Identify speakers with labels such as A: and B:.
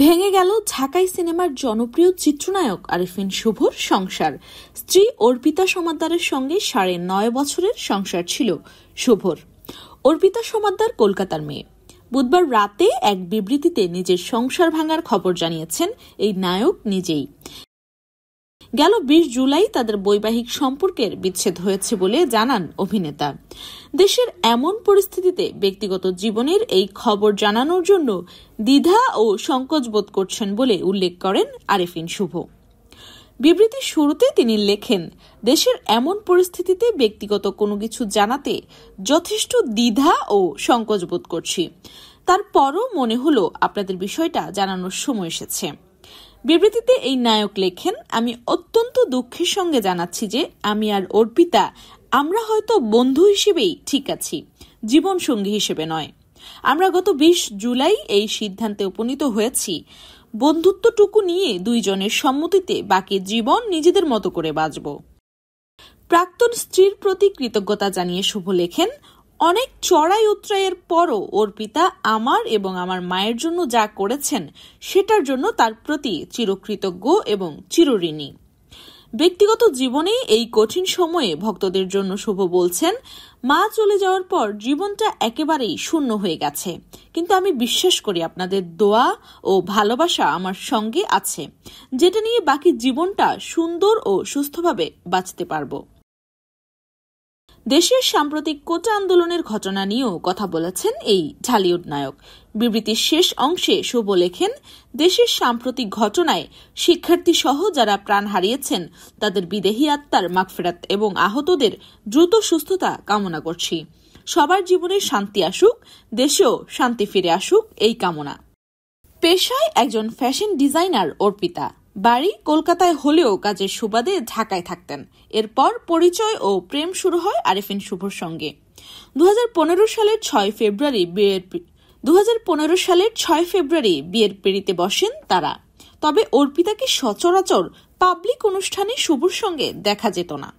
A: ভেঙে গেল ঢাকাই সিনেমার জনপ্রিয় চিত্রনায়ক আরিফিন শুভর সংসার। স্ত্রী অর্পিতা সমাদ্দারের সঙ্গে ৯.৫ বছরের সংসার ছিল শুভর। অর্পিতা সমাদ্দার কলকাতার মেয়ে। বুধবার রাতে এক বিবৃতিতে নিজের সংসার ভাঙার খবর জানিয়েছেন এই নায়ক নিজেই। গেল ২০ জুলাই তাদের বৈবাহিক সম্পর্কের বিচ্ছেদ হয়েছে বলে জানান অভিনেতা। দেশের এমন পরিস্থিতিতে ব্যক্তিগত জীবনের এই খবর জানানোর জন্য দ্বিধা ও সংকোচ বোধ করছেন বলে উল্লেখ করেন আরিফিন শুভ। বিবৃতির শুরুতে তিনি লেখেন, দেশের এমন পরিস্থিতিতে ব্যক্তিগত কোনো কিছু জানাতে যথেষ্ট দ্বিধা ও সংকোচ বোধ করছি। তারপরও মনে হলো আপনাদের বিষয়টা জানানোর সময় এসেছে। বিবৃতিতে এই নায়ক লেখেন, আমি অত্যন্ত দুঃখের সঙ্গে জানাচ্ছি যে আমি আর অর্পিতা আমরা হয়তো বন্ধু হিসেবেই ঠিক আছি, জীবনসঙ্গী হিসেবে নয়। আমরা গত ২০ জুলাই এই সিদ্ধান্তে উপনীত হয়েছি, বন্ধুত্বটুকু নিয়ে দুইজনের সম্মতিতে বাকি জীবন নিজেদের মতো করে বাঁচব। প্রাক্তন স্ত্রীর প্রতি কৃতজ্ঞতা জানিয়ে শুভ লেখেন, অনেক চড়াই উতরাইয়ের পরও অর্পিতা আমার এবং আমার মায়ের জন্য যা করেছেন সেটার জন্য তার প্রতি চিরকৃতজ্ঞ এবং চিরঋণী। ব্যক্তিগত জীবনে এই কঠিন সময়ে ভক্তদের জন্য শুভ বলছেন, মা চলে যাওয়ার পর জীবনটা একেবারেই শূন্য হয়ে গেছে, কিন্তু আমি বিশ্বাস করি আপনাদের দোয়া ও ভালোবাসা আমার সঙ্গে আছে, যেটা নিয়ে বাকি জীবনটা সুন্দর ও সুস্থভাবে বাঁচতে পারবো। দেশের সাম্প্রতিক কোটা আন্দোলনের ঘটনা নিয়েও কথা বলেছেন এই ঢালিউড নায়ক। বিবৃতির শেষ অংশে শুভ লেখেন, দেশের সাম্প্রতিক ঘটনায় শিক্ষার্থী সহ যারা প্রাণ হারিয়েছেন তাদের বিদেহী আত্মার মাগফিরাত এবং আহতদের দ্রুত সুস্থতা কামনা করছি। সবার জীবনে শান্তি আসুক, দেশেও শান্তি ফিরে আসুক এই কামনা। পেশায় একজন ফ্যাশন ডিজাইনার অর্পিতা, বাড়ি কলকাতায় হলেও কাজের সুবাদে ঢাকায় থাকতেন। এরপর পরিচয় ও প্রেম শুরু হয় আরিফিন শুভর সঙ্গে। ২০১৫ সালের ৬ ফেব্রুয়ারি বিয়ের পিঁড়িতে বসেন তারা। তবে অর্পিতাকে সচরাচর পাবলিক অনুষ্ঠানে শুভর সঙ্গে দেখা যেত না।